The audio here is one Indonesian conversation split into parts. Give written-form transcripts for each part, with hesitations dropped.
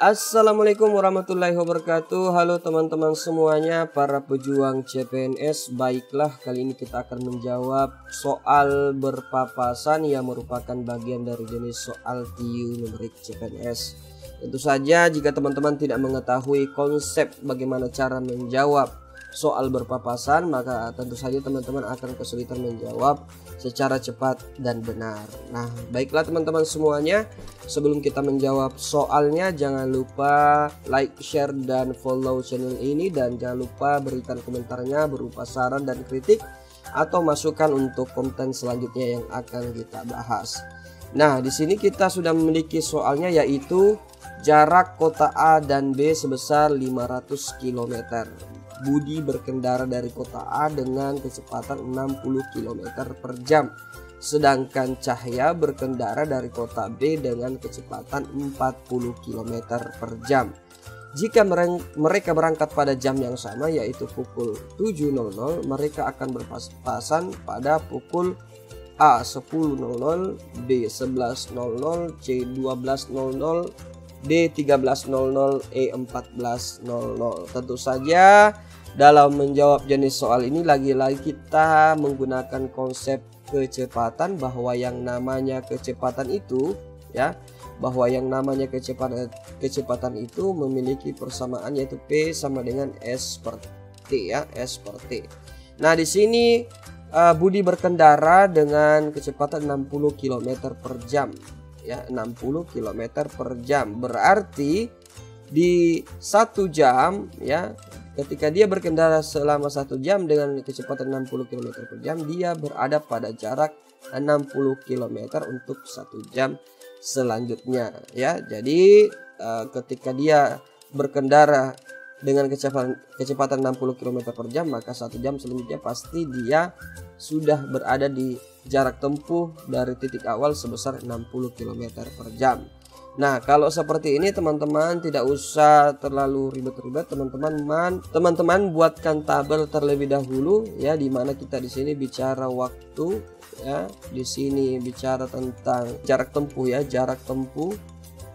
Assalamualaikum warahmatullahi wabarakatuh. Halo teman-teman semuanya, para pejuang CPNS. Baiklah, kali ini kita akan menjawab soal berpapasan yang merupakan bagian dari jenis soal TIU numerik CPNS. Tentu saja jika teman-teman tidak mengetahui konsep bagaimana cara menjawab soal berpapasan, maka tentu saja teman-teman akan kesulitan menjawab secara cepat dan benar. Nah, baiklah teman-teman semuanya, sebelum kita menjawab soalnya, jangan lupa like, share, dan follow channel ini, dan jangan lupa berikan komentarnya berupa saran dan kritik atau masukan untuk konten selanjutnya yang akan kita bahas. Nah, di sini kita sudah memiliki soalnya, yaitu jarak kota A dan B sebesar 500 km. Budi berkendara dari kota A dengan kecepatan 60 km per jam. Sedangkan Cahya berkendara dari kota B dengan kecepatan 40 km per jam. Jika mereka berangkat pada jam yang sama, yaitu pukul 7.00, mereka akan berpapasan pada pukul A 10.00, B 11.00, C 12.00, D 13.00, E 14.00. Tentu saja dalam menjawab jenis soal ini lagi-lagi kita menggunakan konsep kecepatan, bahwa yang namanya kecepatan itu kecepatan itu memiliki persamaan, yaitu P sama dengan S per T S per T. Nah, di sini Budi berkendara dengan kecepatan 60 km per jam. 60 km per jam, berarti di 1 jam ketika dia berkendara selama 1 jam dengan kecepatan 60 km per jam, dia berada pada jarak 60 km untuk 1 jam selanjutnya Jadi ketika dia berkendara dengan kecepatan 60 km per jam, maka 1 jam selanjutnya pasti dia sudah berada di jarak tempuh dari titik awal sebesar 60 km per jam. Nah, kalau seperti ini teman-teman tidak usah terlalu ribet-ribet, teman-teman buatkan tabel terlebih dahulu di mana kita di sini bicara waktu di sini bicara tentang jarak tempuh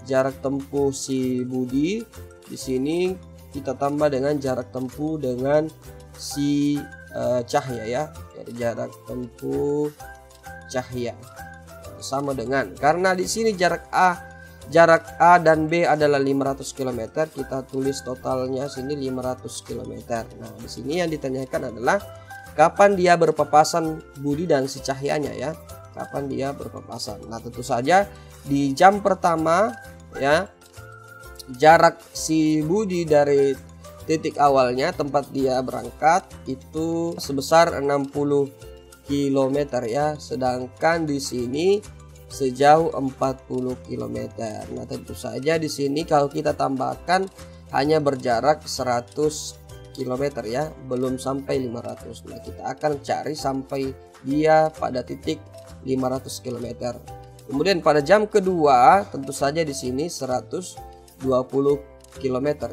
jarak tempuh si Budi. Di sini kita tambah dengan jarak tempuh dengan si Cahya Jadi jarak tempuh Cahya sama dengan, karena di sini jarak A dan B adalah 500 km, kita tulis totalnya sini 500 km. Nah, di sini yang ditanyakan adalah kapan dia berpapasan Budi dan si Cahyanya kapan dia berpapasan. Nah, tentu saja di jam pertama jarak si Budi dari titik awalnya tempat dia berangkat itu sebesar 60 km sedangkan di sini sejauh 40 km. Nah, tentu saja di sini kalau kita tambahkan hanya berjarak 100 km belum sampai 500. Nah, kita akan cari sampai dia pada titik 500 km. Kemudian pada jam kedua tentu saja di sini 120 km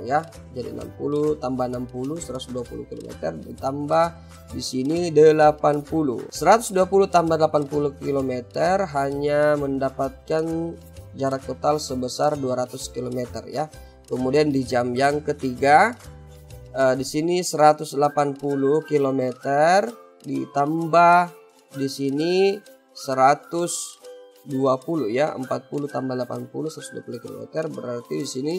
Jadi 60 tambah 60 120 km ditambah di sini 80. 120 tambah 80 km hanya mendapatkan jarak total sebesar 200 km Kemudian di jam yang ketiga di sini 180 km ditambah di sini 120 40 tambah 80 120 km berarti di sini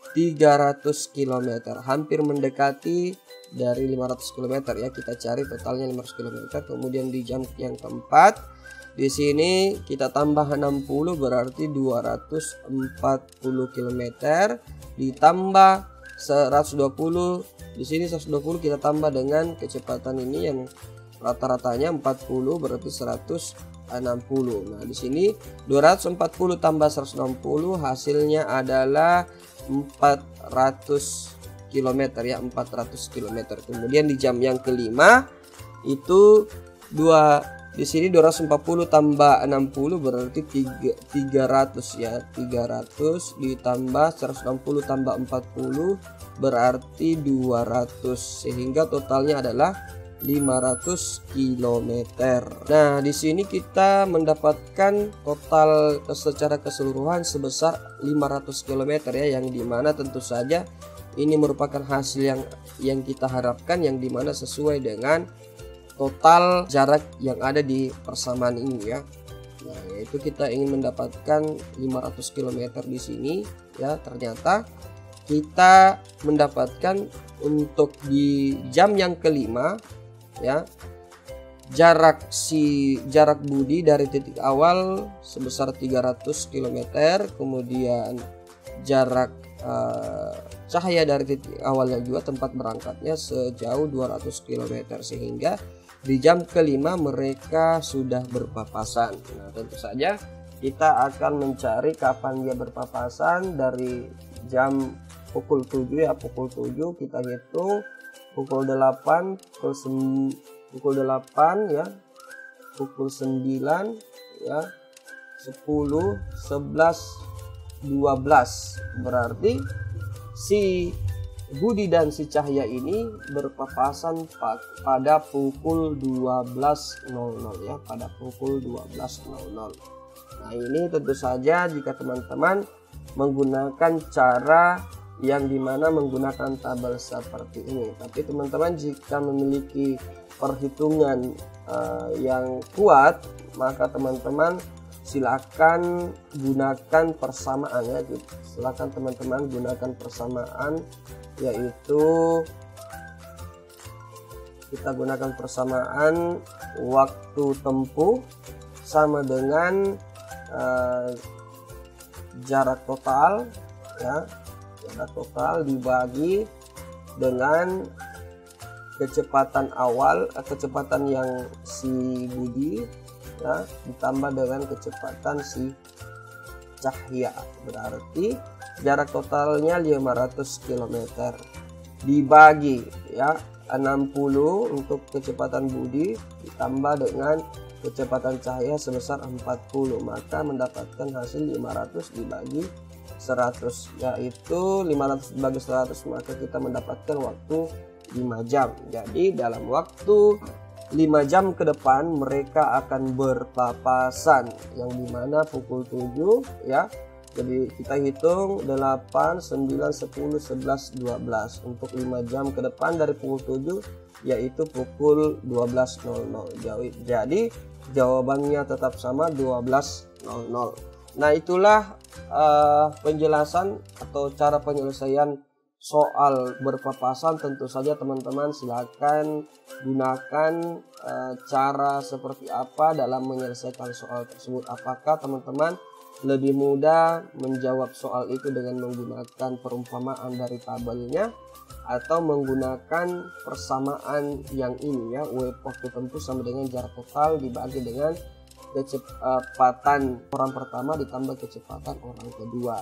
300 km, hampir mendekati dari 500 km kita cari totalnya 500 km. Kemudian di jam yang keempat di sini kita tambah 60 berarti 240 km ditambah 120. Di sini 120 kita tambah dengan kecepatan ini yang rata-ratanya 40 berarti 160. Nah, di sini 240 tambah 160 hasilnya adalah 400 km 400 km. Kemudian di jam yang kelima itu di sini 240 tambah 60 berarti 300 300 ditambah 160 tambah 40 berarti 200 sehingga totalnya adalah 500 km. Nah, di sini kita mendapatkan total secara keseluruhan sebesar 500 km ya, yang dimana tentu saja ini merupakan hasil yang kita harapkan, yang dimana sesuai dengan total jarak yang ada di persamaan ini ya. Nah, yaitu kita ingin mendapatkan 500 km di sini ya. Ternyata kita mendapatkan untuk di jam yang kelima ya, jarak Budi dari titik awal sebesar 300 km, kemudian jarak cahaya dari titik awalnya juga tempat berangkatnya sejauh 200 km, sehingga di jam kelima mereka sudah berpapasan. Nah, tentu saja kita akan mencari kapan dia berpapasan. Dari jam pukul 7 ya, pukul 7 kita hitung, pukul 8 pukul 8 ya, pukul 9 ya, 10, 11, 12. Berarti si Budi dan si Cahya ini berpapasan pada pukul 12.00 ya, pada pukul 12.00. Nah, ini tentu saja jika teman-teman menggunakan cara yang dimana menggunakan tabel seperti ini. Tapi teman-teman jika memiliki perhitungan yang kuat, maka teman-teman silakan gunakan persamaan ya. Silakan teman-teman gunakan persamaan, yaitu kita gunakan persamaan waktu tempuh sama dengan jarak total ya, jarak total dibagi dengan kecepatan awal, kecepatan yang si Budi ya, ditambah dengan kecepatan si Cahya. Berarti jarak totalnya 500 km dibagi ya 60 untuk kecepatan Budi ditambah dengan kecepatan Cahya sebesar 40, maka mendapatkan hasil 500 dibagi 100, yaitu 500 dibagi 100, maka kita mendapatkan waktu 5 jam. Jadi dalam waktu 5 jam ke depan mereka akan berpapasan, yang dimana pukul 7 ya. Jadi kita hitung 8, 9, 10, 11, 12 untuk 5 jam ke depan dari pukul 7, yaitu pukul 12.00. Jadi jawabannya tetap sama 12.00. Nah, itulah penjelasan atau cara penyelesaian soal berpapasan. Tentu saja teman-teman silakan gunakan cara seperti apa dalam menyelesaikan soal tersebut. Apakah teman-teman lebih mudah menjawab soal itu dengan menggunakan perumpamaan dari tabelnya, atau menggunakan persamaan yang ini ya, waktu tempuh sama dengan jarak total dibagi dengan kecepatan orang pertama ditambah kecepatan orang kedua.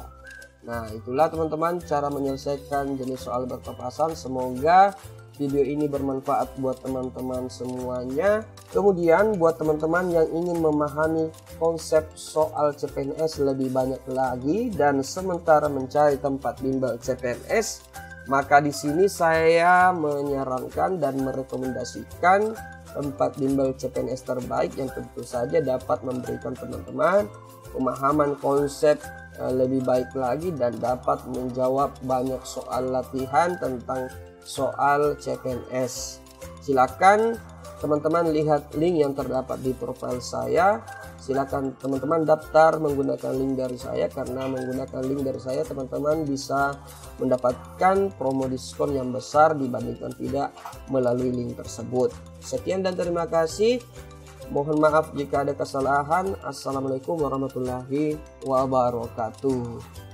Nah, itulah teman-teman cara menyelesaikan jenis soal berpapasan. Semoga video ini bermanfaat buat teman-teman semuanya. Kemudian buat teman-teman yang ingin memahami konsep soal CPNS lebih banyak lagi dan sementara mencari tempat bimbel CPNS, maka di sini saya menyarankan dan merekomendasikan tempat bimbel CPNS terbaik yang tentu saja dapat memberikan teman-teman pemahaman konsep lebih baik lagi dan dapat menjawab banyak soal latihan tentang soal CPNS. Silakan teman-teman lihat link yang terdapat di profil saya. Silakan teman-teman daftar menggunakan link dari saya, karena menggunakan link dari saya teman-teman bisa mendapatkan promo diskon yang besar dibandingkan tidak melalui link tersebut. Sekian dan terima kasih. Mohon maaf jika ada kesalahan. Assalamualaikum warahmatullahi wabarakatuh.